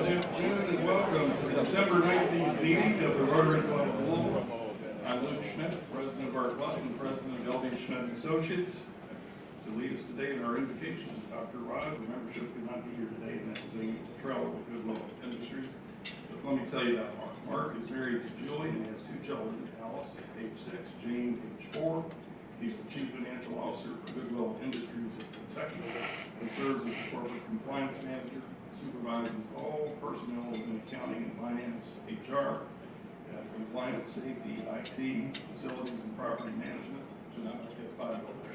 Good afternoon and welcome to the December 19th meeting of the Rotary Club of Louisville. I'm Luke Schmidt, president of our club and president of L.D. Schmidt Associates. To lead us today in our invocation, Dr. Rod, the membership could not be here today, and that was Amy Trell with Goodwill Industries. But let me tell you about Mark. Mark is married to Julie and has two children, Alice, age 6, Jane, age 4. He's the chief financial officer for Goodwill Industries of Kentucky and serves as the corporate compliance manager, supervises all personnel in accounting and finance, HR, compliance, safety, IT, facilities and property management. So now let's get 5 over there.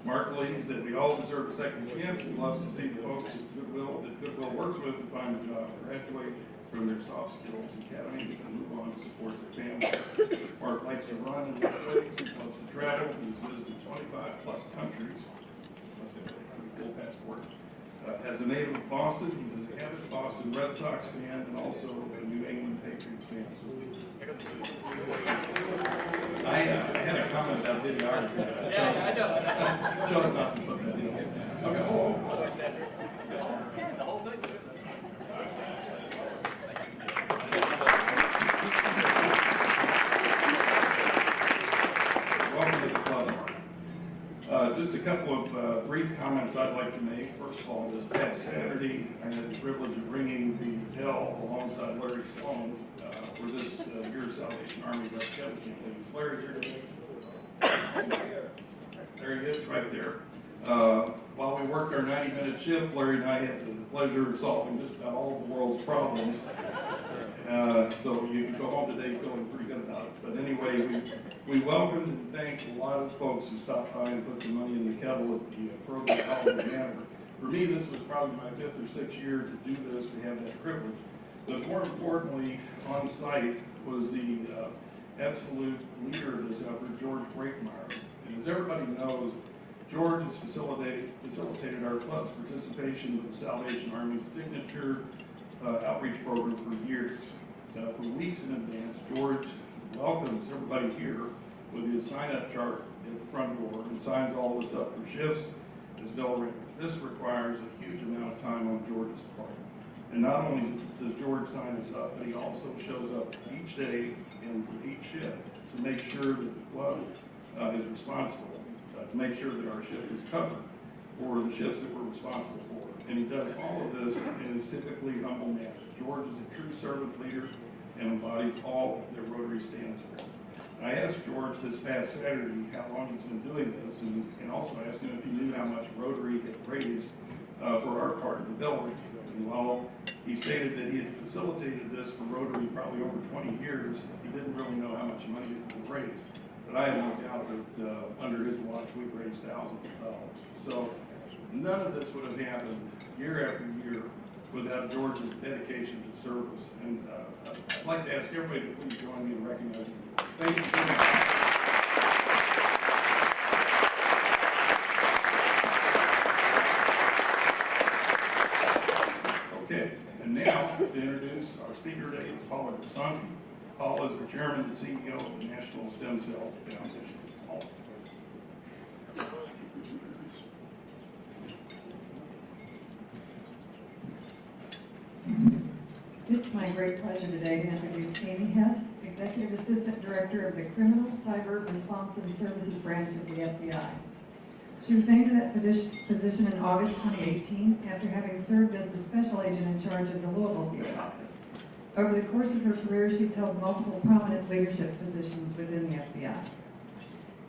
Mark believes that we all deserve a second chance and loves to see the folks at Goodwill that Goodwill works with to find a job, graduate from their soft skills academy and move on to support their family. Mark likes to run and lift weights, loves to travel. He's visited 25 plus countries. Must have a pretty cool passport. As a native of Boston, he's an avid Boston Red Sox fan and also a New England Patriots fan. I had a comment about videography. Yeah, I know. Chose not to put that in. Okay. The whole thing. Welcome to the club, Mark. Just a couple of brief comments I'd like to make. First of all, this past Saturday, I had the privilege of ringing the bell alongside Larry Sloan for this year's Salvation Army Red Cavalry. Is Larry here today? There he is, right there. While we worked our 90-minute shift, Larry and I had the pleasure of solving just about all of the world's problems. So you can go home today feeling pretty good about it. But anyway, we welcomed and thanked a lot of folks who stopped by and put some money in the kettle at the program holiday manor. For me, this was probably my 5th or 6th year to do this, to have that privilege. But more importantly, on site was the absolute leader of this effort, George Breakmeyer. And as everybody knows, George has facilitated our club's participation with the Salvation Army's signature outreach program for years. For weeks in advance, George welcomes everybody here with his sign-up chart at the front door and signs all of us up for shifts as bell ringers. This requires a huge amount of time on George's part. And not only does George sign us up, but he also shows up each day and for each shift to make sure that the club is responsible, to make sure that our shift is covered for the shifts that we're responsible for. And he does all of this in his typically humble manner. George is a true servant leader and embodies all that Rotary stands for. And I asked George this past Saturday how long he's been doing this, and also asked him if he knew how much Rotary had raised for our part of the bell ringing. And while he stated that he had facilitated this for Rotary probably over 20 years, he didn't really know how much money had been raised. But I have no doubt that under his watch, we've raised thousands of dollars. So none of this would have happened year after year without George's dedication to service. And I'd like to ask everybody to please join me in recognizing him. Thank you very much. Okay, and now to introduce our speaker today, Paula Grisanti. Paul is the chairman and CEO of the National Stem Cell Foundation. Paul. It's my great pleasure today to introduce Amy Hess, Executive Assistant Director of the Criminal Cyber Response and Services Branch of the FBI. She was named to that position in August 2018 after having served as the special agent in charge of the Louisville field office. Over the course of her career, she's held multiple prominent leadership positions within the FBI.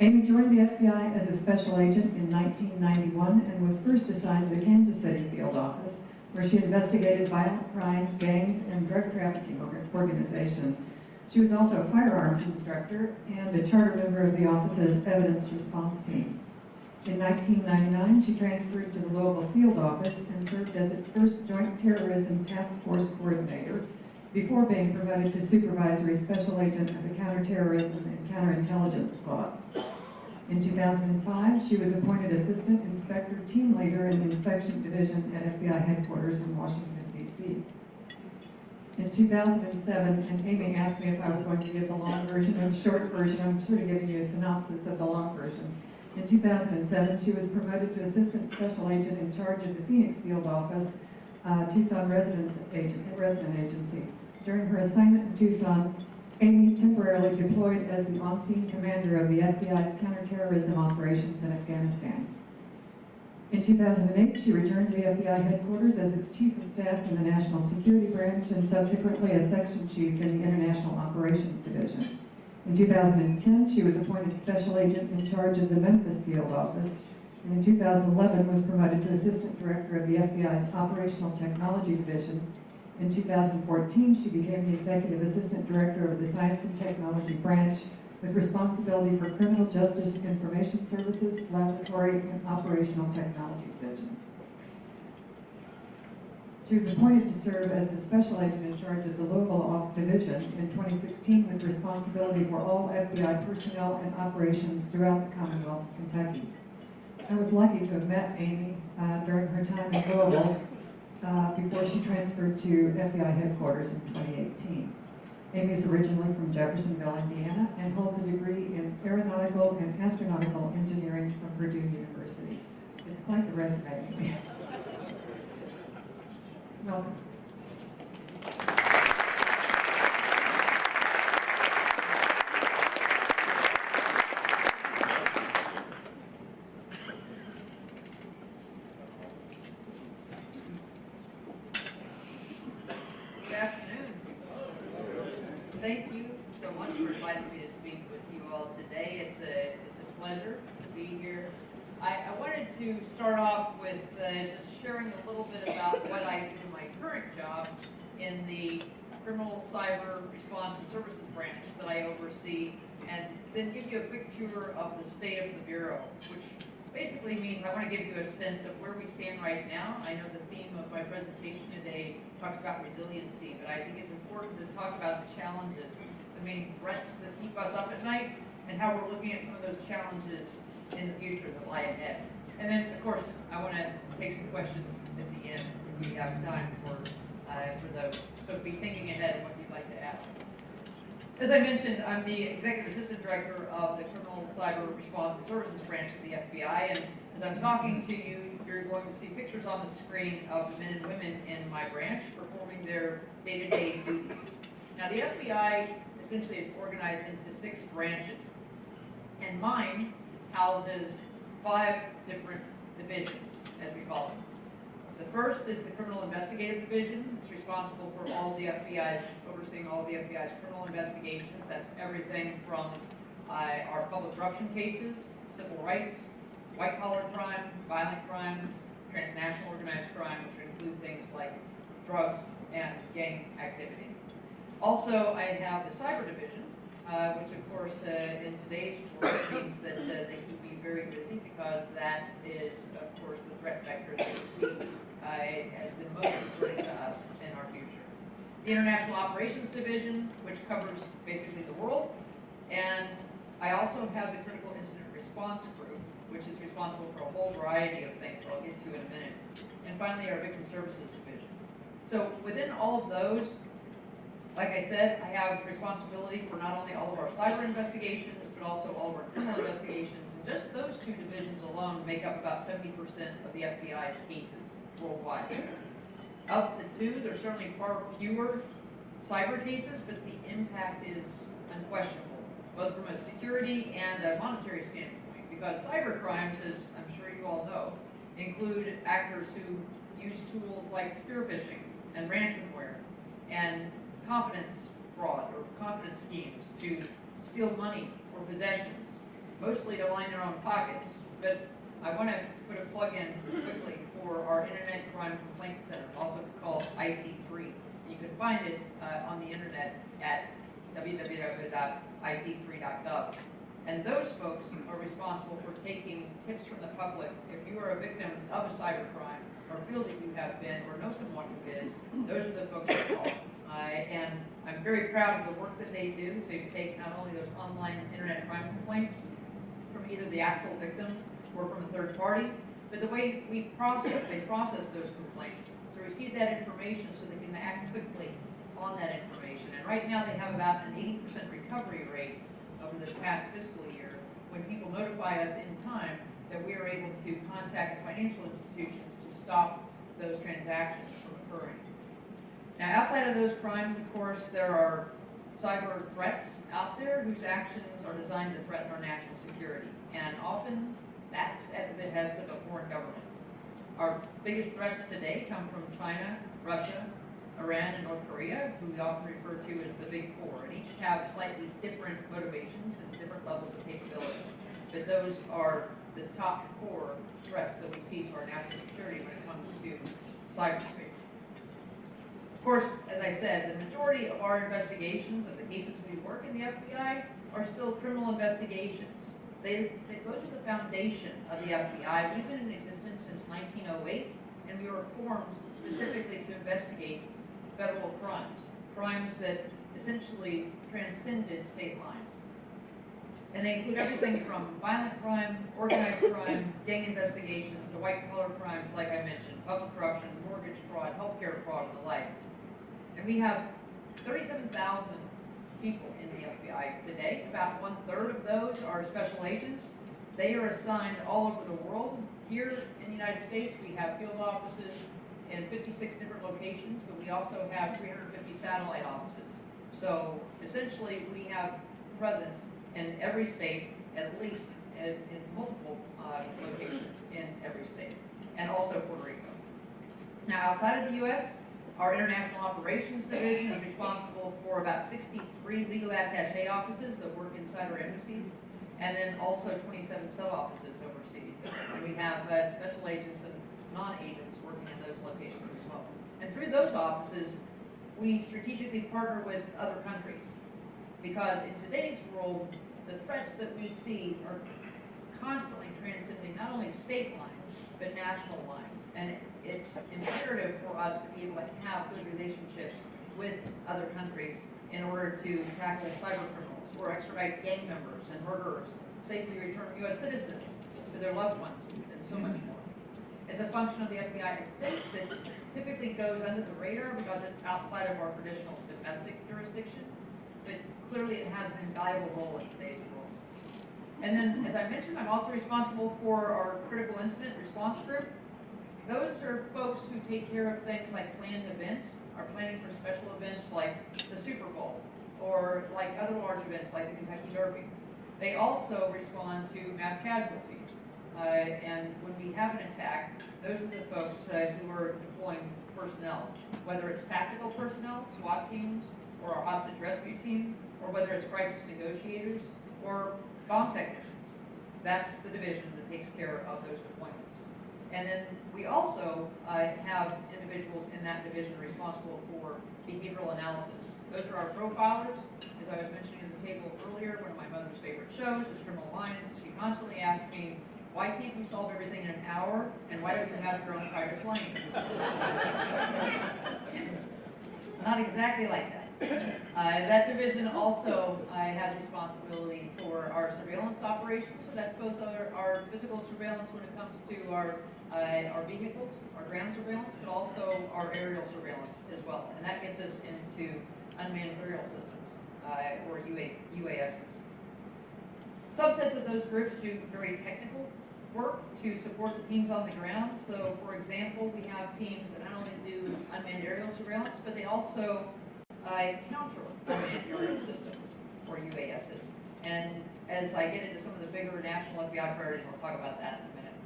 Amy joined the FBI as a special agent in 1991 and was first assigned to the Kansas City field office, where she investigated violent crimes, gangs, and drug trafficking organizations. She was also a firearms instructor and a charter member of the office's evidence response team. In 1999, she transferred to the Louisville field office and served as its first Joint Terrorism Task Force Coordinator, before being promoted to Supervisory Special Agent of the Counterterrorism and Counterintelligence Squad. In 2005, she was appointed Assistant Inspector Team Leader in the Inspection Division at FBI headquarters in Washington, D.C. In 2007, and Amy asked me if I was going to give the long version or the short version. I'm sort of giving you a synopsis of the long version. In 2007, she was promoted to Assistant Special Agent in charge of the Phoenix Field Office, Tucson resident agency. During her assignment in Tucson, Amy temporarily deployed as the on-scene commander of the FBI's counterterrorism operations in Afghanistan. In 2008, she returned to the FBI headquarters as its chief of staff in the National Security Branch and subsequently as section chief in the International Operations Division. In 2010, she was appointed special agent in charge of the Memphis field office, and in 2011 was promoted to assistant director of the FBI's Operational Technology Division. In 2014, she became the executive assistant director of the Science and Technology Branch with responsibility for criminal justice information services, laboratory, and operational technology divisions. She was appointed to serve as the special agent in charge of the Louisville Division in 2016 with responsibility for all FBI personnel and operations throughout the Commonwealth of Kentucky. I was lucky to have met Amy during her time in Louisville before she transferred to FBI headquarters in 2018. Amy is originally from Jeffersonville, Indiana, and holds a degree in aeronautical and astronautical engineering from Purdue University. It's quite the resume, Amy. Welcome. Good afternoon. Thank you so much for inviting me to speak with you all today. It's a pleasure to be here. I wanted to start off with just sharing a little bit about what I do in my current job in the Criminal Cyber Response and Services Branch that I oversee, and then give you a quick tour of the state of the Bureau, which basically means I want to give you a sense of where we stand right now. I know the theme of my presentation today talks about resiliency, but I think it's important to talk about the challenges, the main threats that keep us up at night, and how we're looking at some of those challenges in the future that lie ahead. And then, of course, I want to take some questions at the end if we have time for those. So be thinking ahead of what you'd like to ask. As I mentioned, I'm the Executive Assistant Director of the Criminal Cyber Response and Services Branch of the FBI, and as I'm talking to you, you're going to see pictures on the screen of the men and women in my branch performing their day-to-day duties. Now, the FBI essentially is organized into 6 branches, and mine houses 5 different divisions, as we call them. The first is the Criminal Investigative Division. It's responsible for all of the FBI's, overseeing all of the FBI's criminal investigations. That's everything from our public corruption cases, civil rights, white-collar crime, violent crime, transnational organized crime, which would include things like drugs and gang activity. Also, I have the Cyber Division, which of course in today's world means that they keep me very busy because that is, of course, the threat vector that we see as the most concerning to us in our future. The International Operations Division, which covers basically the world, and I also have the Critical Incident Response Group, which is responsible for a whole variety of things that I'll get to in a minute. And finally, our Victim Services Division. So within all of those, like I said, I have responsibility for not only all of our cyber investigations, but also all of our criminal investigations. And just those 2 divisions alone make up about 70% of the FBI's cases worldwide. Of the 2, there's certainly far fewer cyber cases, but the impact is unquestionable, both from a security and a monetary standpoint, because cyber crimes, as I'm sure you all know, include actors who use tools like spear phishing and ransomware and confidence fraud or confidence schemes to steal money or possessions, mostly to line their own pockets. But I want to put a plug in quickly for our Internet Crime Complaint Center, also called IC3. You can find it on the internet at www.ic3.gov. And those folks are responsible for taking tips from the public. If you are a victim of a cyber crime, or feel that you have been, or know someone who is, those are the folks to call. And I'm very proud of the work that they do to take not only those online internet crime complaints from either the actual victim or from a third party, but the way they process those complaints to receive that information so they can act quickly on that information. And right now they have about an 80% recovery rate over this past fiscal year when people notify us in time that we are able to contact the financial institutions to stop those transactions from occurring. Now, outside of those crimes, of course, there are cyber threats out there whose actions are designed to threaten our national security. And often, that's at the behest of a foreign government. Our biggest threats today come from China, Russia, Iran, and North Korea, who we often refer to as the Big Four, and each have slightly different motivations and different levels of capability. But those are the top 4 threats that we see to our national security when it comes to cyberspace. Of course, as I said, the majority of our investigations of the cases we work in the FBI are still criminal investigations. Those are the foundation of the FBI. We've been in existence since 1908, and we were formed specifically to investigate federal crimes, crimes that essentially transcended state lines. And they include everything from violent crime, organized crime, gang investigations, to white-collar crimes, like I mentioned, public corruption, mortgage fraud, healthcare fraud, and the like. And we have 37,000 people in the FBI today. About 1/3 of those are special agents. They are assigned all over the world. Here in the United States, we have field offices in 56 different locations, but we also have 350 satellite offices. So essentially, we have presence in every state, at least in multiple locations in every state, and also Puerto Rico. Now, outside of the U.S., our International Operations Division is responsible for about 63 legal attaché offices that work inside our embassies, and then also 27 sub-offices overseas. And we have special agents and non-agents working in those locations as well. And through those offices, we strategically partner with other countries, because in today's world, the threats that we see are constantly transcending not only state lines, but national lines. And it's imperative for us to be able to have good relationships with other countries in order to tackle cyber criminals or extradite gang members and murderers, safely return U.S. citizens to their loved ones, and so much more. It's a function of the FBI, I think, that typically goes under the radar because it's outside of our traditional domestic jurisdiction, but clearly it has an invaluable role in today's world. And then, as I mentioned, I'm also responsible for our critical incident response group. Those are folks who take care of things like planned events, are planning for special events like the Super Bowl, or like other large events like the Kentucky Derby. They also respond to mass casualties. And when we have an attack, those are the folks who are deploying personnel, whether it's tactical personnel, SWAT teams, or our hostage rescue team, or whether it's crisis negotiators, or bomb technicians. That's the division that takes care of those deployments. And then we also have individuals in that division responsible for behavioral analysis. Those are our profilers. As I was mentioning at the table earlier, one of my mother's favorite shows is Criminal Minds. She constantly asks me, why can't you solve everything in an hour, and why don't you have your own private plane? Not exactly like that. That division also has responsibility for our surveillance operations. So that's both our physical surveillance when it comes to our vehicles, our ground surveillance, but also our aerial surveillance as well. And that gets us into unmanned aerial systems, or UASs. Subsets of those groups do very technical work to support the teams on the ground. So, for example, we have teams that not only do unmanned aerial surveillance, but they also counter unmanned aerial systems, or UASs. And as I get into some of the bigger national FBI priorities, we'll talk about that in a minute.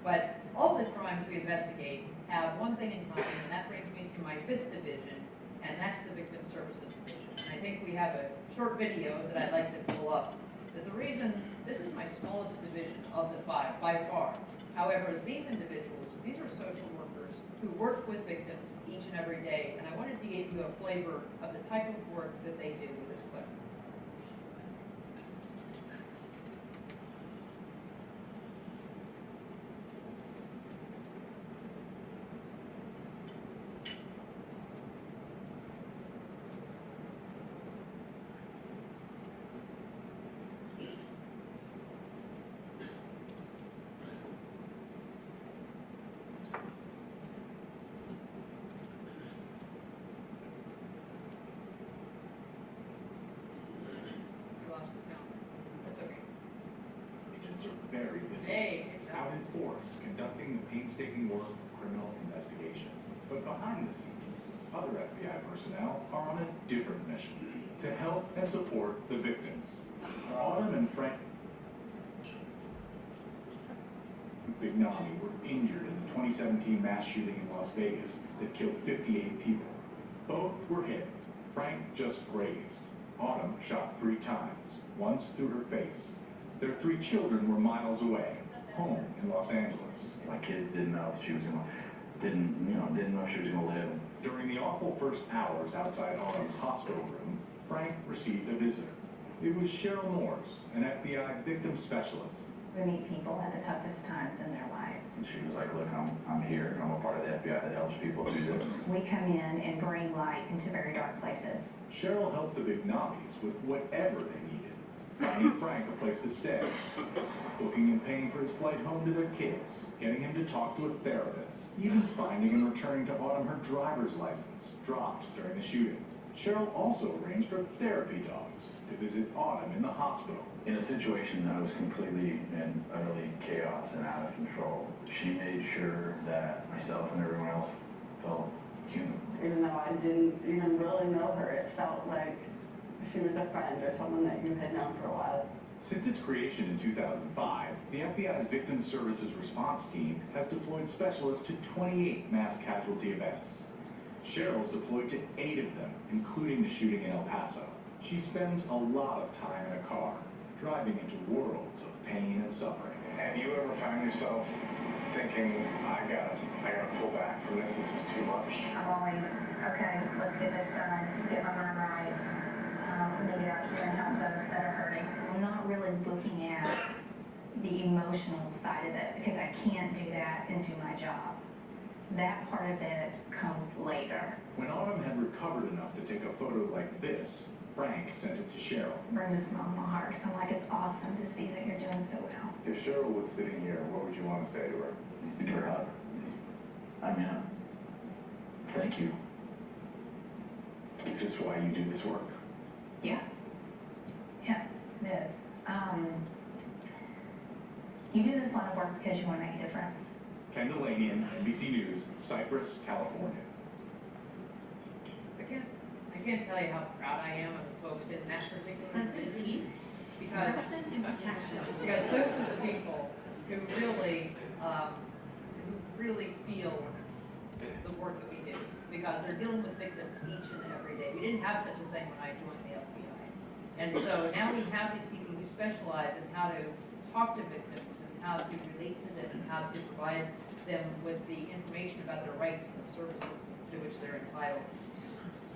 But all the crimes we investigate have one thing in common, and that brings me to my 5th division, and that's the Victim Services Division. And I think we have a short video that I'd like to pull up. That the reason, this is my smallest division of the 5, by far. However, these individuals, these are social workers who work with victims each and every day, and I wanted to give you a flavor of the type of work that they do with this clip. painstaking work of criminal investigation. But behind the scenes, other FBI personnel are on a different mission, to help and support the victims. Autumn and Frank Bignami were injured in the 2017 mass shooting in Las Vegas that killed 58 people. Both were hit. Frank just grazed. Autumn shot 3 times, once through her face. Their 3 children were miles away, home in Los Angeles. My kids didn't know if she was didn't know if she was gonna live. During the awful first hours outside Autumn's hospital room, Frank received a visitor. It was Cheryl Moores, an FBI victim specialist. We meet people at the toughest times in their lives. And she was like, look, I'm here. I'm a part of the FBI that helps people do this. We come in and bring light into very dark places. Cheryl helped the Bignamis with whatever they needed. Finding Frank a place to stay, booking and paying for his flight home to their kids, getting him to talk to a therapist, even finding and returning to Autumn her driver's license, dropped during the shooting. Cheryl also arranged for therapy dogs to visit Autumn in the hospital. In a situation that was completely and utterly chaos and out of control, she made sure that myself and everyone else felt human. Even though I didn't even really know her, it felt like she was a friend or someone that you had known for a while. Since its creation in 2005, the FBI's Victim Services Response Team has deployed specialists to 28 mass casualty events. Cheryl's deployed to 8 of them, including the shooting in El Paso. She spends a lot of time in a car, driving into worlds of pain and suffering. Have you ever found yourself thinking, I gotta pull back from this is too much? I'm always, okay, let's get this done, get my mind right, let me get out here and help those that are hurting. I'm not really looking at the emotional side of it because I can't do that and do my job. That part of it comes later. When Autumn had recovered enough to take a photo like this, Frank sent it to Cheryl. Brings a smile in my heart, so I'm like, it's awesome to see that you're doing so well. If Cheryl was sitting here, what would you want to say to her? Give her a hug. I mean, thank you. Is this why you do this work? Yeah. Yeah, it is. You do this line of work because you want to make a difference. Ken Delanian, NBC News, Cypress, California. I can't tell you how proud I am of the folks in that particular Sensitive division, teeth? because those are the people who really feel the work that we do, because they're dealing with victims each and every day. We didn't have such a thing when I joined the FBI. And so now we have these people who specialize in how to talk to victims and how to relate to them and how to provide them with the information about their rights and the services to which they're entitled.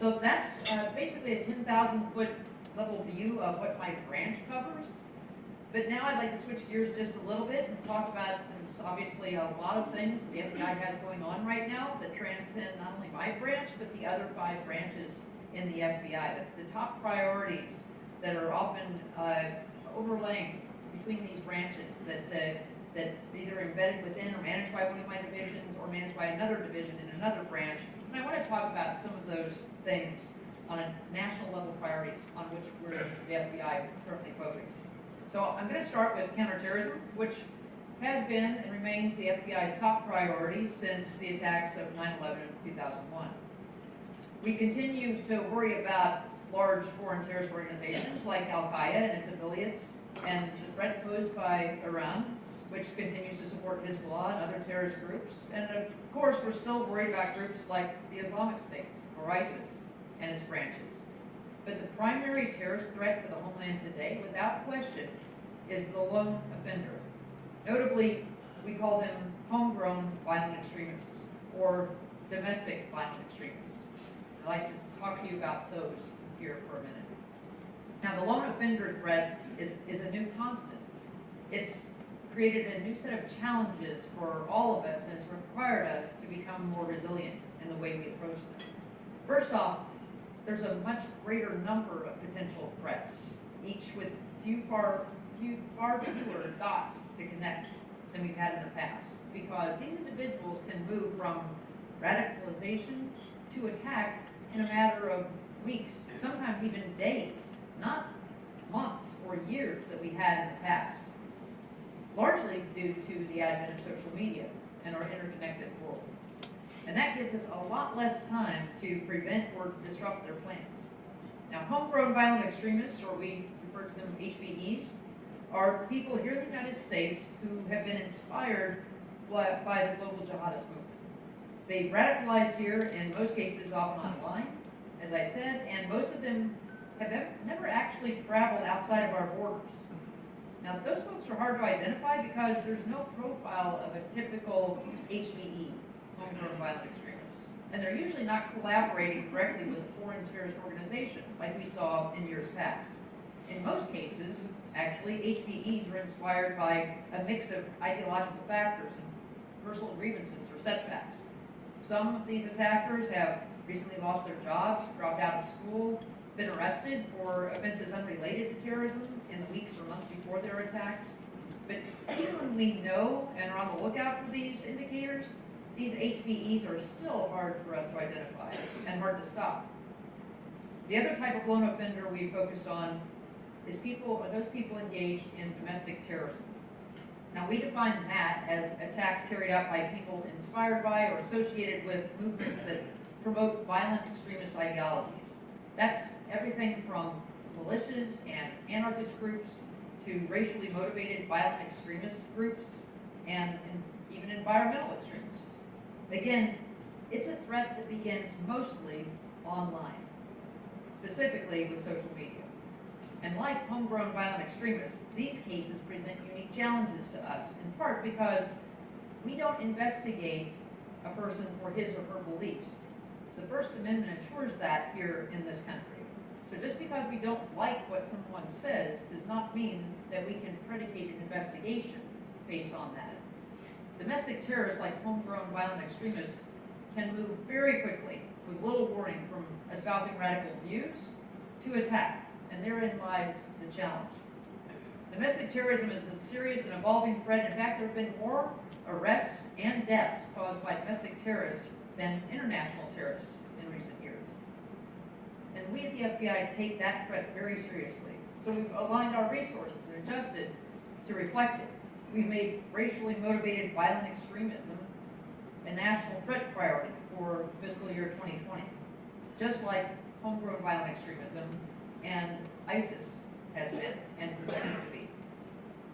So that's basically a 10,000-foot level view of what my branch covers. But now I'd like to switch gears just a little bit and talk about, there's obviously a lot of things the FBI has going on right now that transcend not only my branch, but the other 5 branches in the FBI. The top priorities that are often overlaying between these branches that either embedded within or managed by one of my divisions or managed by another division in another branch. And I want to talk about some of those things on a national level priorities on which the FBI currently focused. So I'm going to start with counterterrorism, which has been and remains the FBI's top priority since the attacks of 9/11 in 2001. We continue to worry about large foreign terrorist organizations like Al-Qaeda and its affiliates, and the threat posed by Iran, which continues to support Hezbollah and other terrorist groups. And of course, we're still worried about groups like the Islamic State, or ISIS, and its branches. But the primary terrorist threat to the homeland today, without question, is the lone offender. Notably, we call them homegrown violent extremists, or domestic violent extremists. I'd like to talk to you about those here for a minute. Now, the lone offender threat is a new constant. It's created a new set of challenges for all of us, and it's required us to become more resilient in the way we approach them. First off, there's a much greater number of potential threats, each with far fewer dots to connect than we've had in the past, because these individuals can move from radicalization to attack in a matter of weeks, sometimes even days, not months or years that we had in the past. largely due to the advent of social media and our interconnected world. And that gives us a lot less time to prevent or disrupt their plans. Now, homegrown violent extremists, or we refer to them HVEs, are people here in the United States who have been inspired by the global jihadist movement. They've radicalized here, in most cases often online, as I said, and most of them have never actually traveled outside of our borders. Now, those folks are hard to identify because there's no profile of a typical HVE, homegrown violent extremist. And they're usually not collaborating directly with a foreign terrorist organization like we saw in years past. In most cases, actually, HVEs are inspired by a mix of ideological factors and personal grievances or setbacks. Some of these attackers have recently lost their jobs, dropped out of school, been arrested for offenses unrelated to terrorism in the weeks or months before their attacks. But even when we know and are on the lookout for these indicators, these HVEs are still hard for us to identify and hard to stop. The other type of lone offender we focused on is those people engaged in domestic terrorism. Now, we define that as attacks carried out by people inspired by or associated with movements that promote violent extremist ideologies. That's everything from militias and anarchist groups to racially motivated violent extremist groups and even environmental extremists. Again, it's a threat that begins mostly online, specifically with social media. And like homegrown violent extremists, these cases present unique challenges to us, in part because we don't investigate a person for his or her beliefs. The First Amendment assures that here in this country. So just because we don't like what someone says does not mean that we can predicate an investigation based on that. Domestic terrorists like homegrown violent extremists can move very quickly with little warning from espousing radical views to attack. And therein lies the challenge. Domestic terrorism is a serious and evolving threat. In fact, there have been more arrests and deaths caused by domestic terrorists than international terrorists in recent years. And we at the FBI take that threat very seriously. So we've aligned our resources and adjusted to reflect it. We've made racially motivated violent extremism a national threat priority for fiscal year 2020, just like homegrown violent extremism and ISIS has been and continues to be.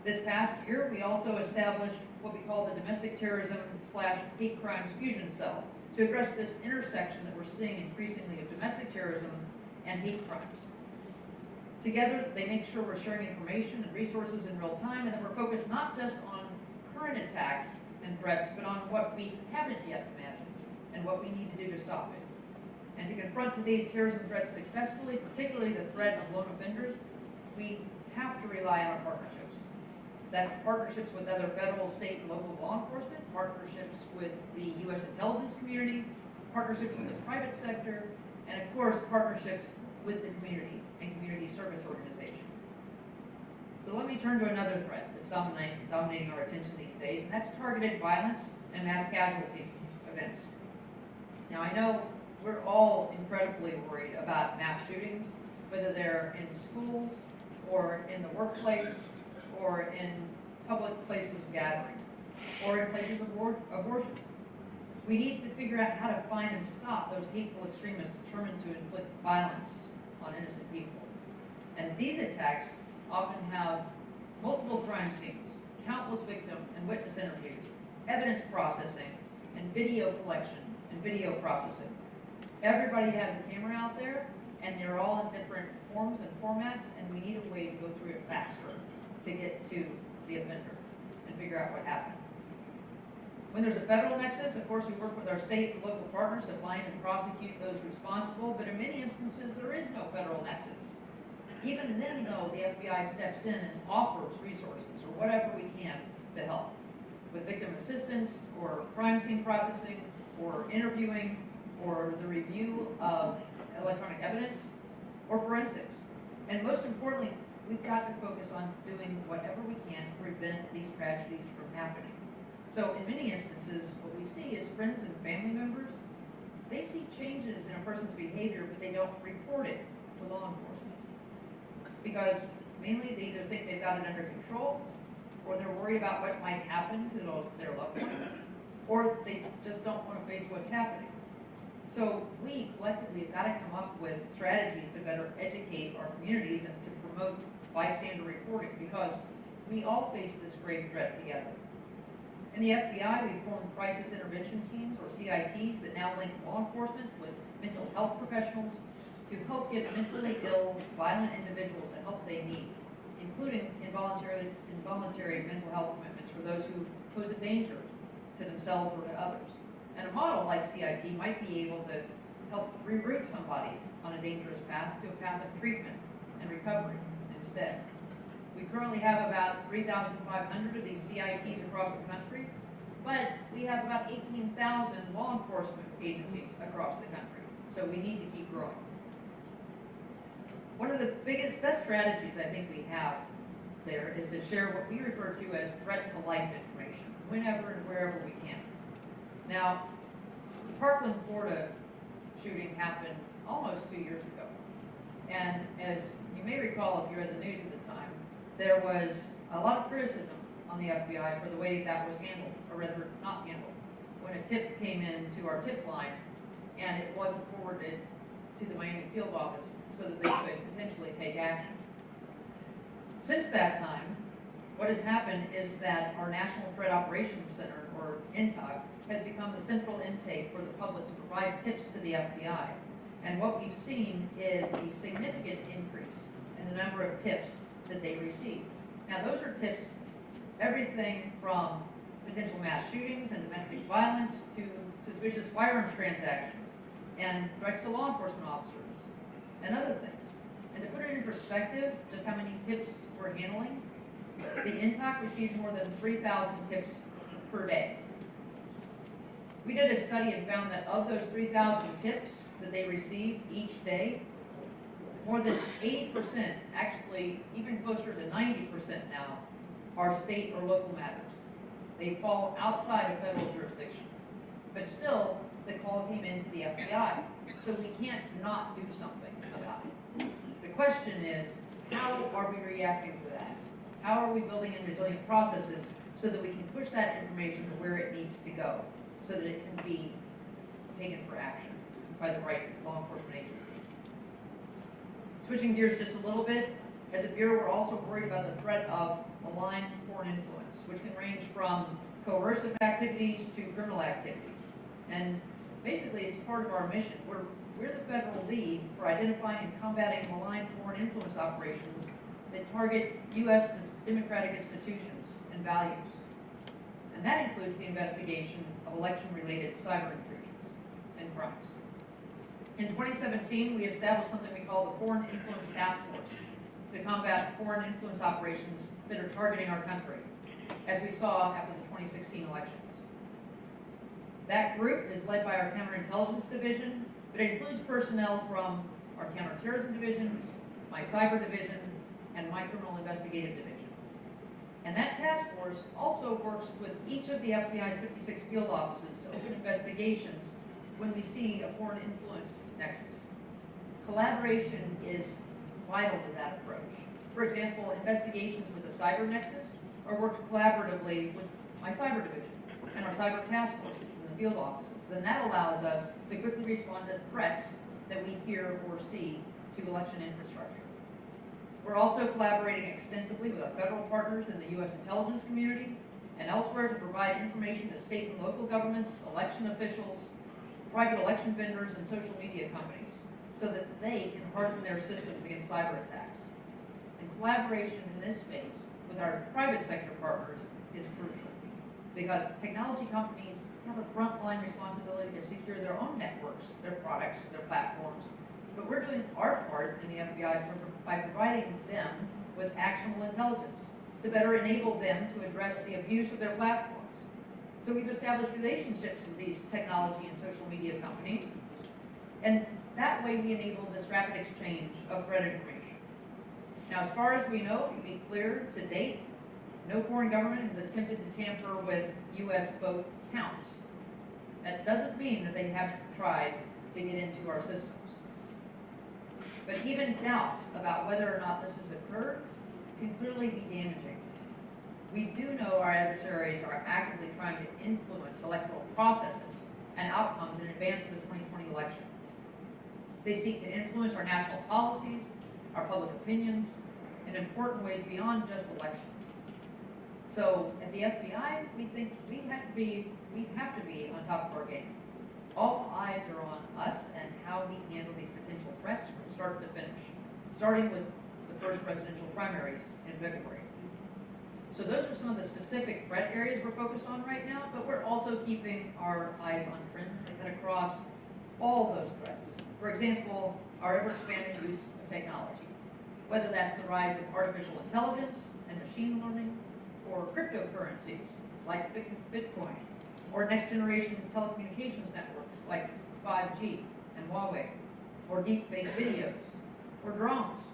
This past year, we also established what we call the Domestic Terrorism/Hate Crimes Fusion Cell to address this intersection that we're seeing increasingly of domestic terrorism and hate crimes. Together, they make sure we're sharing information and resources in real time, and that we're focused not just on current attacks and threats, but on what we haven't yet imagined and what we need to do to stop it. And to confront today's terrorism threats successfully, particularly the threat of lone offenders, we have to rely on our partnerships. That's partnerships with other federal, state, and local law enforcement, partnerships with the U.S. intelligence community, partnerships with the private sector, and of course, partnerships with the community and community service organizations. So let me turn to another threat that's dominating our attention these days, and that's targeted violence and mass casualty events. Now, I know we're all incredibly worried about mass shootings, whether they're in schools or in the workplace or in public places of gathering or in places of abortion. We need to figure out how to find and stop those hateful extremists determined to inflict violence on innocent people. And these attacks often have multiple crime scenes, countless victim and witness interviews, evidence processing, and video collection and video processing. Everybody has a camera out there, and they're all in different forms and formats, and we need a way to go through it faster to get to the offender and figure out what happened. When there's a federal nexus, of course, we work with our state and local partners to find and prosecute those responsible, but in many instances, there is no federal nexus. Even then, though, the FBI steps in and offers resources or whatever we can to help with victim assistance or crime scene processing or interviewing or the review of electronic evidence or forensics. And most importantly, we've got to focus on doing whatever we can to prevent these tragedies from happening. So in many instances, what we see is friends and family members, they see changes in a person's behavior, but they don't report it to law enforcement. Because mainly they either think they've got it under control, or they're worried about what might happen to their loved one, or they just don't want to face what's happening. So we collectively have got to come up with strategies to better educate our communities and to promote bystander reporting, because we all face this grave threat together. In the FBI, we've formed crisis intervention teams, or CITs, that now link law enforcement with mental health professionals to help give mentally ill, violent individuals the help they need, including involuntary mental health commitments for those who pose a danger to themselves or to others. And a model like CIT might be able to help reroute somebody on a dangerous path to a path of treatment and recovery instead. We currently have about 3,500 of these CITs across the country, but we have about 18,000 law enforcement agencies across the country, so we need to keep growing. One of the best strategies I think we have there is to share what we refer to as threat to life information, whenever and wherever we can. Now, the Parkland, Florida shooting happened almost 2 years ago. And as you may recall, if you read the news at the time, there was a lot of criticism on the FBI for the way that was handled, or rather not handled, when a tip came in to our tip line and it wasn't forwarded to the Miami field office so that they could potentially take action. Since that time, what has happened is that our National Threat Operations Center, or NTOC, has become the central intake for the public to provide tips to the FBI. And what we've seen is a significant increase in the number of tips that they receive. Now, those are tips, everything from potential mass shootings and domestic violence to suspicious firearms transactions and threats to law enforcement officers and other things. And to put it in perspective, just how many tips we're handling, the NTOC receives more than 3,000 tips per day. We did a study and found that of those 3,000 tips that they receive each day, more than 80%, actually even closer to 90% now, are state or local matters. They fall outside of federal jurisdiction. But still, the call came into the FBI, so we can't not do something about it. The question is, how are we reacting to that? How are we building in resilient processes so that we can push that information to where it needs to go, so that it can be taken for action by the right law enforcement agency? Switching gears just a little bit, as a bureau, we're also worried about the threat of malign foreign influence, which can range from coercive activities to criminal activities. And basically, it's part of our mission. We're the federal lead for identifying and combating malign foreign influence operations that target U.S. democratic institutions and values. And that includes the investigation of election-related cyber intrusions and crimes. In 2017, we established something we call the Foreign Influence Task Force to combat foreign influence operations that are targeting our country, as we saw after the 2016 elections. That group is led by our Counterintelligence Division, but it includes personnel from our Counterterrorism Division, my Cyber Division, and my Criminal Investigative Division. And that task force also works with each of the FBI's 56 field offices to open investigations when we see a foreign influence nexus. Collaboration is vital to that approach. For example, investigations with the cyber nexus are worked collaboratively with my Cyber Division and our cyber task forces in the field offices. And that allows us to quickly respond to threats that we hear or see to election infrastructure. We're also collaborating extensively with our federal partners in the U.S. intelligence community and elsewhere to provide information to state and local governments, election officials, private election vendors, and social media companies so that they can harden their systems against cyber attacks. And collaboration in this space with our private sector partners is crucial because technology companies have a frontline responsibility to secure their own networks, their products, their platforms. But we're doing our part in the FBI by providing them with actionable intelligence to better enable them to address the abuse of their platforms. So we've established relationships with these technology and social media companies, and that way we enable this rapid exchange of threat information. Now, as far as we know, to be clear, to date, no foreign government has attempted to tamper with U.S. vote counts. That doesn't mean that they haven't tried to get into our systems. But even doubts about whether or not this has occurred can clearly be damaging. We do know our adversaries are actively trying to influence electoral processes and outcomes in advance of the 2020 election. They seek to influence our national policies, our public opinions, in important ways beyond just elections. So at the FBI, we think we have to be on top of our game. All eyes are on us and how we handle these potential threats from start to finish, starting with the first presidential primaries in February. So those are some of the specific threat areas we're focused on right now, but we're also keeping our eyes on trends that cut across all those threats. For example, our ever-expanding use of technology, whether that's the rise of artificial intelligence and machine learning, or cryptocurrencies like Bitcoin, or next-generation telecommunications networks like 5G and Huawei, or deepfake videos, or drones.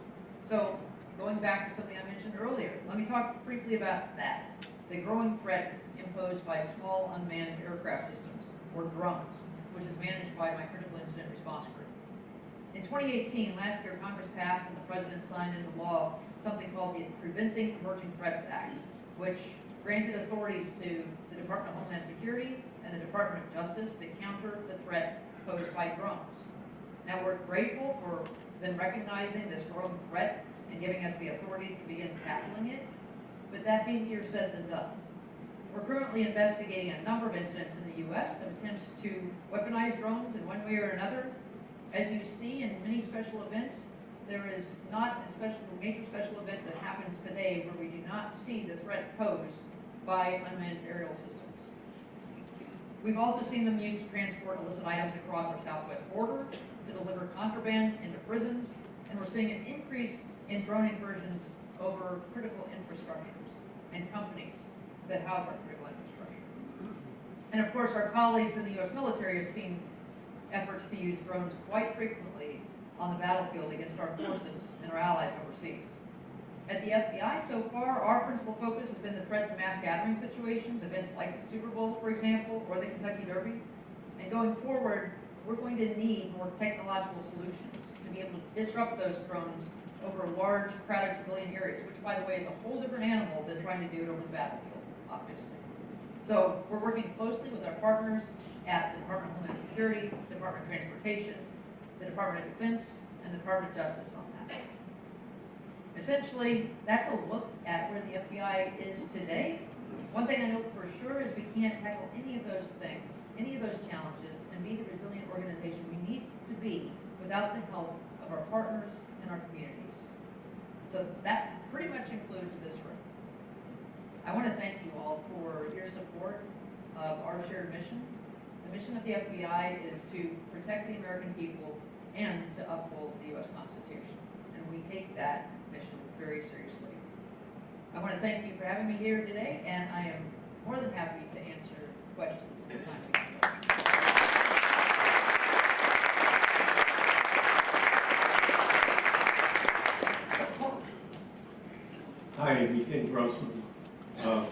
So going back to something I mentioned earlier, let me talk briefly about that, the growing threat imposed by small unmanned aircraft systems, or drones, which is managed by my critical incident response group. In 2018, last year, Congress passed and the President signed into law something called the Preventing Emerging Threats Act, which granted authorities to the Department of Homeland Security and the Department of Justice to counter the threat posed by drones. Now, we're grateful for them recognizing this growing threat and giving us the authorities to begin tackling it, but that's easier said than done. We're currently investigating a number of incidents in the U.S. of attempts to weaponize drones in one way or another. As you see in many special events, there is not a major special event that happens today where we do not see the threat posed by unmanned aerial systems. We've also seen them used to transport illicit items across our southwest border, to deliver contraband into prisons, and we're seeing an increase in drone incursions over critical infrastructures and companies that house our critical infrastructure. And of course, our colleagues in the U.S. military have seen efforts to use drones quite frequently on the battlefield against our forces and our allies overseas. At the FBI, so far, our principal focus has been the threat to mass gathering situations, events like the Super Bowl, for example, or the Kentucky Derby. And going forward, we're going to need more technological solutions to be able to disrupt those drones over large, crowded civilian areas, which, by the way, is a whole different animal than trying to do it over the battlefield, obviously. So we're working closely with our partners at the Department of Homeland Security, the Department of Transportation, the Department of Defense, and the Department of Justice on that. Essentially, that's a look at where the FBI is today. One thing I know for sure is we can't tackle any of those things, any of those challenges, and be the resilient organization we need to be without the help of our partners and our communities. So that pretty much includes this room. I want to thank you all for your support of our shared mission. The mission of the FBI is to protect the American people and to uphold the U.S. Constitution. And we take that mission very seriously. I want to thank you for having me here today, and I am more than happy to answer questions at the time we have. Hi, Ethan Grossman.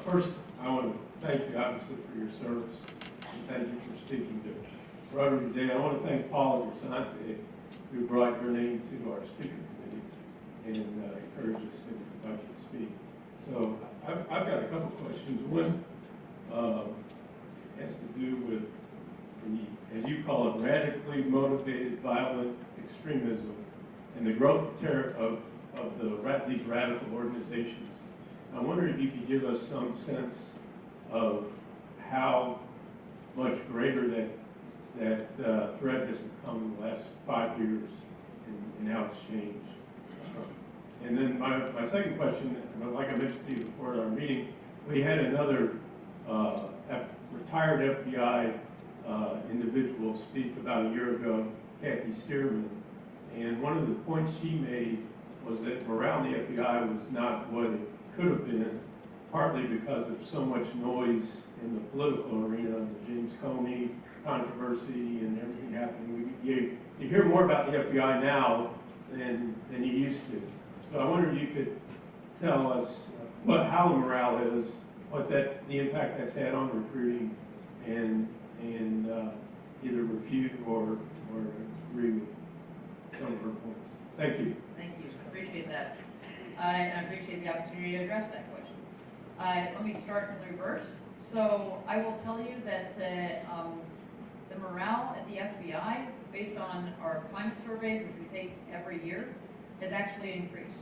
First, I want to thank you, obviously, for your service, and thank you for speaking to Rotary today. I want to thank Paula Grisante, who brought your name to our speaker committee and encouraged us to invite you to speak. So I've got a couple questions. One has to do with the, as you call it, radically motivated violent extremism and the growth of these radical organizations. I wonder if you could give us some sense of how much greater that threat has become in the last 5 years and how it's changed. And then my second question, like I mentioned to you before our meeting, we had another retired FBI individual speak about a year ago, Kathy Stearman, and one of the points she made was that morale in the FBI was not what it could have been, partly because of so much noise in the political arena, the James Comey controversy and everything happening. You hear more about the FBI now than you used to. So I wonder if you could tell us how the morale is, the impact that's had on recruiting, and either refute or agree with some of her points. Thank you. Thank you. I appreciate that. I appreciate the opportunity to address that question. Let me start in the reverse. So I will tell you that the morale at the FBI, based on our climate surveys, which we take every year, has actually increased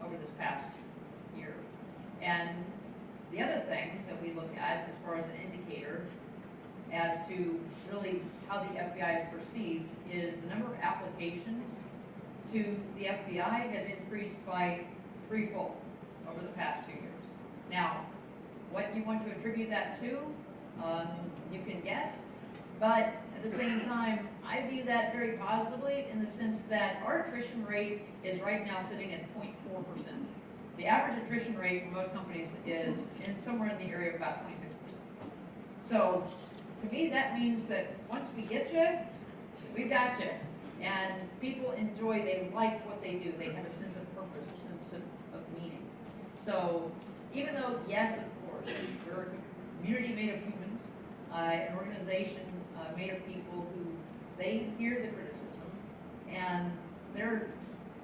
over this past year. And the other thing that we look at as far as an indicator as to really how the FBI is perceived is the number of applications to the FBI has increased by threefold over the past 2 years. Now, what you want to attribute that to, you can guess, but at the same time, I view that very positively in the sense that our attrition rate is right now sitting at 0.4%. The average attrition rate for most companies is somewhere in the area of about 26%. So, to me, that means that once we get you, we've got you. And people enjoy, they like what they do. They have a sense of purpose, a sense of meaning. So, even though, yes, of course, we're a community made of humans, an organization made of people who, they hear the criticism, and they're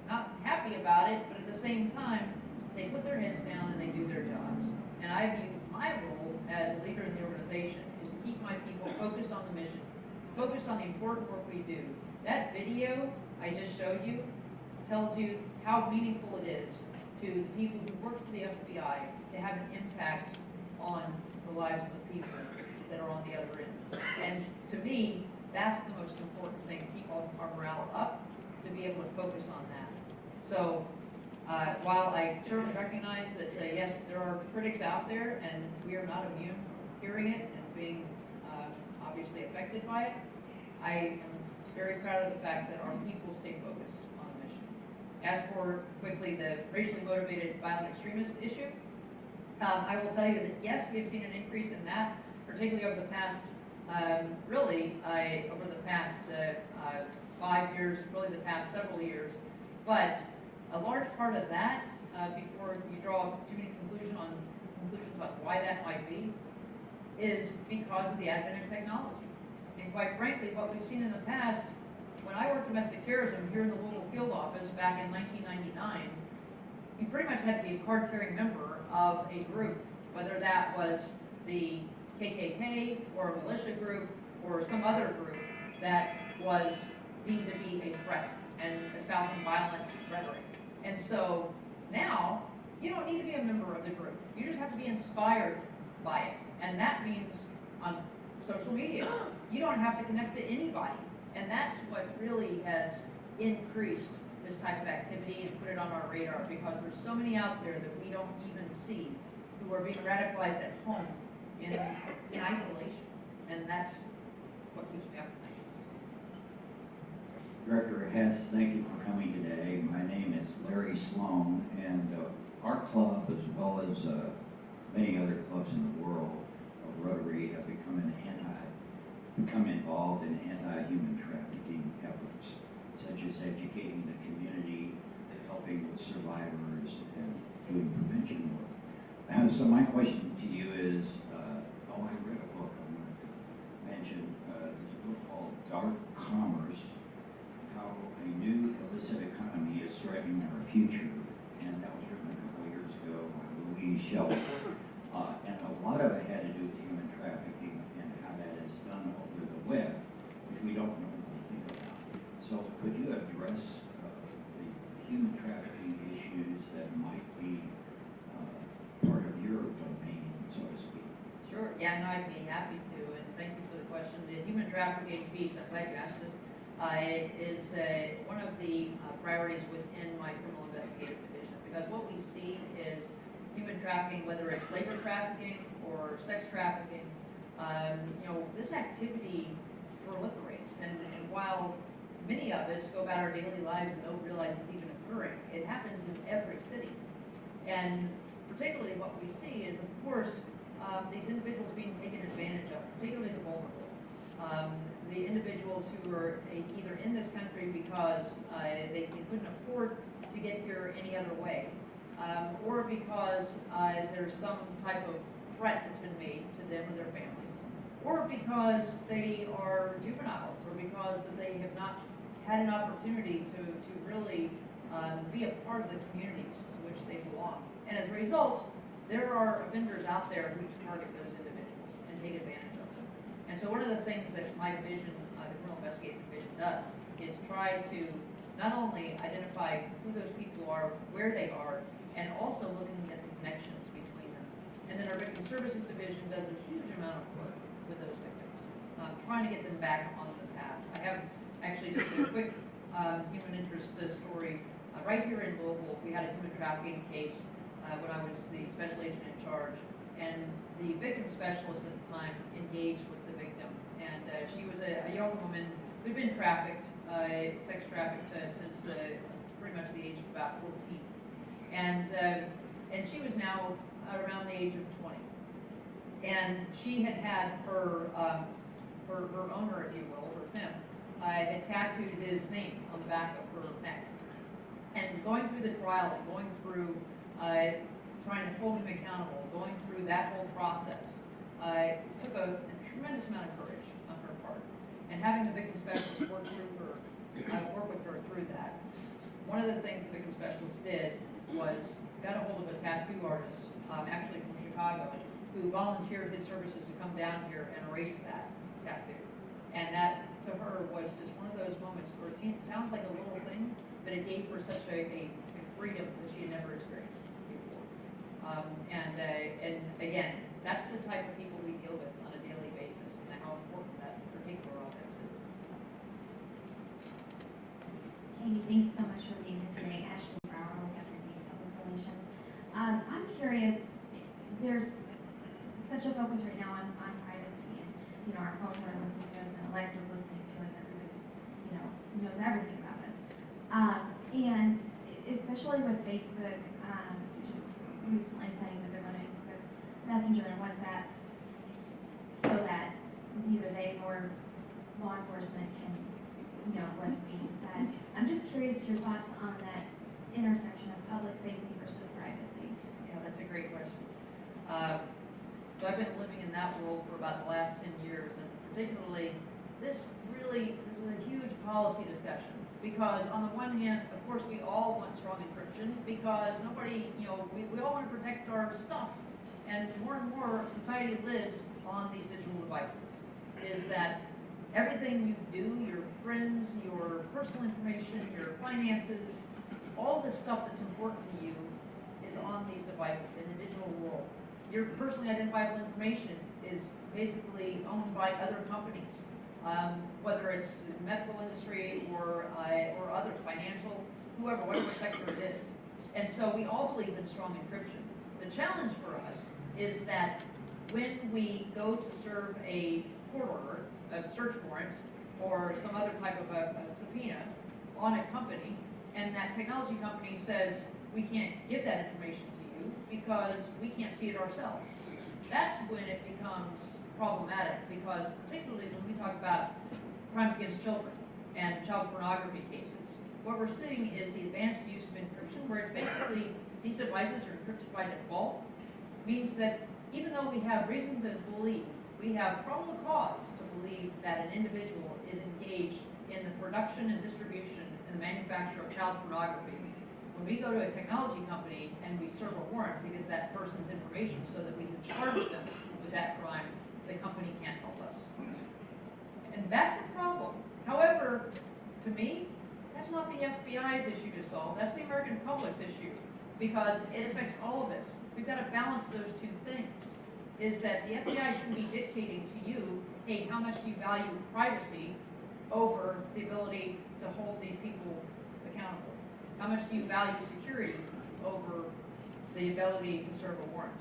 not happy about it, but at the same time, they put their heads down and they do their jobs. And I view my role as a leader in the organization is to keep my people focused on the mission, focused on the important work we do. That video I just showed you tells you how meaningful it is to the people who work for the FBI to have an impact on the lives of the people that are on the other end. And to me, that's the most important thing, to keep our morale up, to be able to focus on that. So, while I certainly recognize that, yes, there are critics out there, and we are not immune from hearing it and being obviously affected by it, I am very proud of the fact that our people stay focused on the mission. As for, quickly, the racially motivated violent extremist issue, I will tell you that, yes, we have seen an increase in that, particularly over the past, over the past 5 years, really the past several years. But a large part of that, before you draw too many conclusions on why that might be, is because of the advent of technology. And quite frankly, what we've seen in the past, when I worked domestic terrorism here in the Louisville field office back in 1999, you pretty much had to be a card-carrying member of a group, whether that was the KKK or a militia group or some other group that was deemed to be a threat and espousing violent rhetoric. And so now, you don't need to be a member of the group. You just have to be inspired by it. And that means on social media, you don't have to connect to anybody. And that's what really has increased this type of activity and put it on our radar, because there's so many out there that we don't even see who are being radicalized at home in isolation. And that's what keeps me up at night. Director Hess, thank you for coming today. My name is Larry Sloan, and our club, as well as many other clubs in the world, Rotary, have become involved in anti-human trafficking efforts, such as educating the community, helping with survivors, and doing prevention work. So my question to you is, I read a book I wanted to mention. There's a book called Dark Commerce, How a New Illicit Economy is Threatening Our Future, and that was written a couple of years ago by Louise Shelley. And a lot of it had to do with human trafficking and how that is done over the web, which we don't normally think about. So could you address the human trafficking issues that might be part of your domain, so to speak? Sure, yeah, no, I'd be happy to, and thank you for the question. The human trafficking piece, I'm glad you asked this, it is one of the priorities within my criminal investigative division, because what we see is human trafficking, whether it's labor trafficking or sex trafficking, this activity proliferates, and while many of us go about our daily lives and don't realize it's even occurring, it happens in every city. And particularly what we see is, of course, these individuals being taken advantage of, particularly the vulnerable. The individuals who are either in this country because they couldn't afford to get here any other way, or because there's some type of threat that's been made to them or their families, or because they are juveniles, or because that they have not had an opportunity to really be a part of the communities to which they belong. And as a result, there are offenders out there who target those individuals and take advantage of them. And so one of the things that my division, the Criminal Investigative Division does, is try to not only identify who those people are, where they are, and also looking at the connections between them. And then our Victim Services Division does a huge amount of work with those victims, trying to get them back on the path. I have actually just a quick human interest story. Right here in Louisville, we had a human trafficking case when I was the special agent in charge. And the victim specialist at the time engaged with the victim. And she was a young woman who'd been trafficked, sex trafficked since pretty much the age of about 14. And she was now around the age of 20. And she had had her owner, if you will, her pimp, had tattooed his name on the back of her neck. And going through the trial, and going through trying to hold him accountable, going through that whole process, took a tremendous amount of courage on her part. And having the victim specialist work with her through that. One of the things the victim specialist did was got a hold of a tattoo artist, actually from Chicago, who volunteered his services to come down here and erase that tattoo. And that, to her, was just one of those moments where it sounds like a little thing, but it gave her such a freedom that she had never experienced before. And again, that's the type of people we deal with on a daily basis, and how important that particular offense is. Amy, thanks so much for being here today. Ashley Brower with FNB's Public Relations. I'm curious, there's such a focus right now on privacy, and our phones are listening to us, and Alexa's listening to us. Everybody's knows everything about us, and especially with Facebook, just recently saying that they're going to encrypt Messenger and WhatsApp so that neither they nor law enforcement can know what's being said. I'm just curious your thoughts on that intersection of public safety versus privacy. Yeah, that's a great question. So I've been living in that world for about the last 10 years, and particularly this is a huge policy discussion. Because on the one hand, of course, we all want strong encryption because nobody, we all want to protect our stuff. And more society lives on these digital devices. Is that everything you do, your friends, your personal information, your finances, all this stuff that's important to you is on these devices in the digital world. Your personally identifiable information is basically owned by other companies. Whether it's the medical industry or others, financial, whatever sector it is. And so we all believe in strong encryption. The challenge for us is that when we go to serve a court order, a search warrant, or some other type of a subpoena on a company, and that technology company says, we can't give that information to you because we can't see it ourselves. That's when it becomes problematic, because particularly when we talk about crimes against children and child pornography cases, what we're seeing is the advanced use of encryption, where it's basically these devices are encrypted by default, means that even though we have reason to believe, we have probable cause to believe that an individual is engaged in the production and distribution and the manufacture of child pornography. When we go to a technology company and we serve a warrant to get that person's information so that we can charge them with that crime, the company can't help us. And that's a problem. However, to me, that's not the FBI's issue to solve. That's the American public's issue, because it affects all of us. We've got to balance those two things. Is that the FBI shouldn't be dictating to you, hey, how much do you value privacy over the ability to hold these people accountable? How much do you value security over the ability to serve a warrant?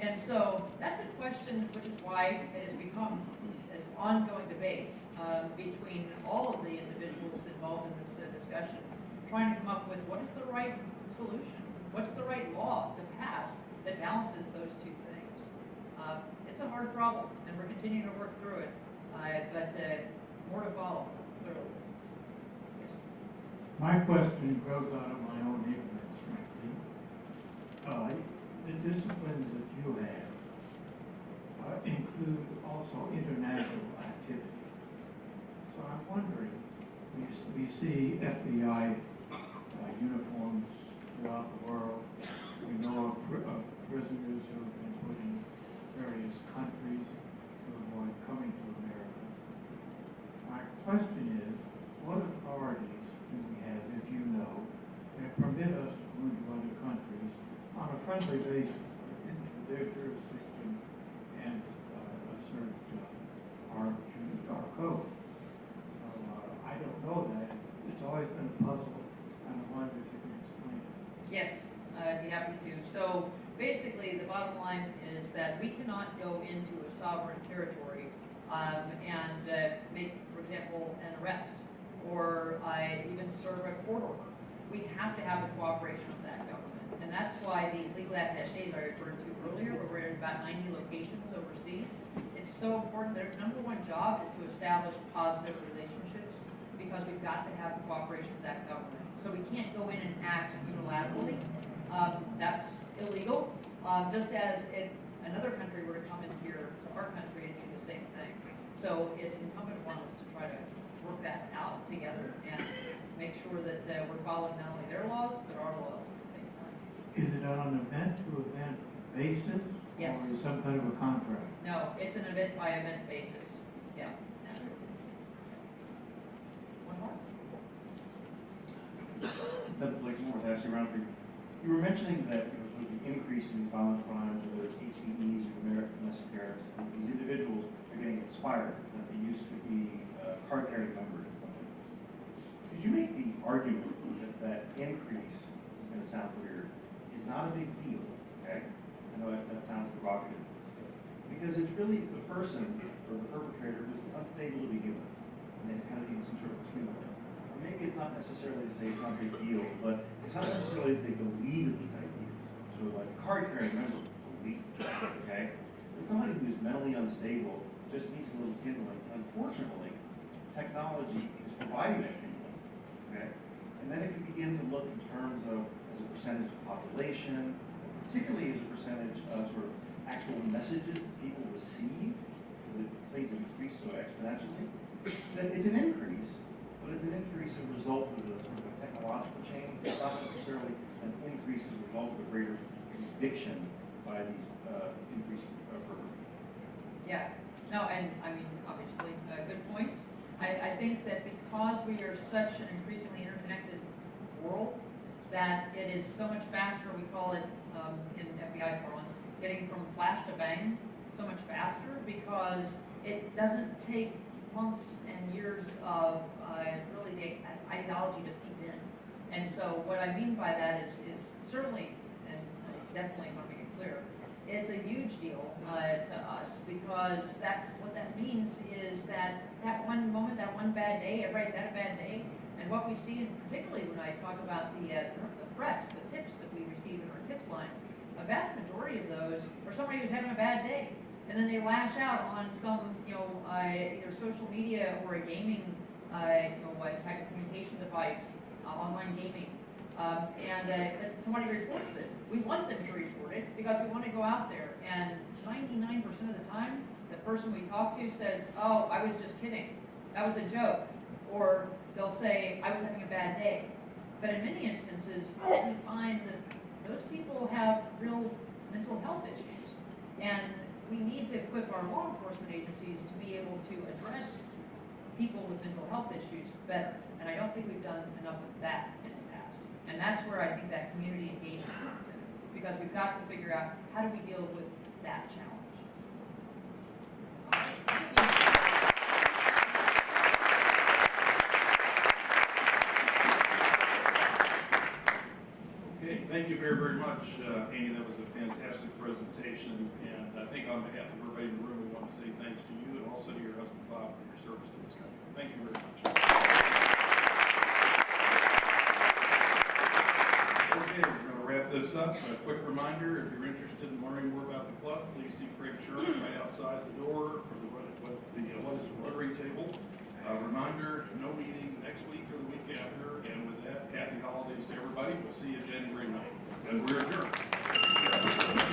And so that's a question, which is why it has become this ongoing debate between all of the individuals involved in this discussion, trying to come up with what is the right solution, what's the right law to pass that balances those two things. It's a hard problem, and we're continuing to work through it, but more to follow, clearly. Yes. My question grows out of my own ignorance, frankly. The disciplines that you have include also international activity. So I'm wondering, we see FBI uniforms throughout the world. We know of prisoners who have been put in various countries to avoid coming to America. My question is, what authorities do we have, if you know, that permit us to go into other countries on a friendly basis, into their jurisdiction and assert our code? So I don't know that. It's always been a puzzle, and I wonder if you can explain it. Yes, I'd be happy to. So basically, the bottom line is that we cannot go into a sovereign territory and make, for example, an arrest or even serve a court order. We have to have the cooperation of that government. And that's why these legal attachés I referred to earlier, where we're in about 90 locations overseas, it's so important. Their number one job is to establish positive relationships because we've got to have the cooperation of that government. So we can't go in and act unilaterally. That's illegal. Just as if another country were to come in here to our country and do the same thing. So it's incumbent upon us to try to work that out together and make sure that we're following not only their laws, but our laws at the same time. Is it on an event-to-event basis? Yes. Or is it some kind of a contract? No, it's an event-by-event basis. Yeah. One more? Nothing like more with Ashley Roundtree. You were mentioning that sort of the increase in these violent crimes, whether it's HDEs or American domestic terrorists, these individuals are getting inspired that they used to be card-carrying members and stuff like this. Could you make the argument that increase, this is going to sound weird, is not a big deal, okay? I know that sounds provocative. Because it's really the person or the perpetrator who's unstable to begin with. And it's kind of needs some sort of cleanup. Maybe it's not necessarily to say it's not a big deal, but it's not necessarily that they believe in these ideas. So like a card-carrying member believe, okay? But somebody who's mentally unstable just needs a little kindling. Unfortunately, technology is providing that kindling, okay? And then if you begin to look in terms of as a percentage of population, particularly as a percentage of sort of actual messages that people receive, because things increase so exponentially, then it's an increase. But it's an increase as a result of the sort of a technological change. It's not necessarily an increase as a result of a greater conviction by these increasing perpetrators. Yeah. No, and I mean, obviously, good points. I think that because we are such an increasingly interconnected world, that it is so much faster, we call it in FBI parlance, getting from flash to bang so much faster because it doesn't take months and years of really the ideology to seep in. And so what I mean by that is certainly, and definitely want to make it clear, it's a huge deal to us because what that means is that one moment, that one bad day, everybody's had a bad day, and what we see, and particularly when I talk about the threats, the tips that we receive in our tip line, a vast majority of those are somebody who's having a bad day. And then they lash out on some, either social media or a gaming, type of communication device, online gaming, and somebody reports it. We want them to report it because we want to go out there. And 99% of the time, the person we talk to says, "Oh, I was just kidding. That was a joke," or they'll say, "I was having a bad day." But in many instances, we find that those people have real mental health issues, and we need to equip our law enforcement agencies to be able to address people with mental health issues better. And I don't think we've done enough of that in the past. And that's where I think that community engagement comes in. Because we've got to figure out how do we deal with that challenge. Thank you. Okay, thank you very, very much, Amy. That was a fantastic presentation. And I think on behalf of everybody in the room, we want to say thanks to you and also to your husband, Bob, for your service to this country. Thank you very much. Okay, we're going to wrap this up. A quick reminder, if you're interested in learning more about the club, please see Craig Sherman right outside the door for the what is Rotary table. Reminder, no meeting next week or the week after. And with that, happy holidays to everybody. We'll see you January 9th. And we're adjourned.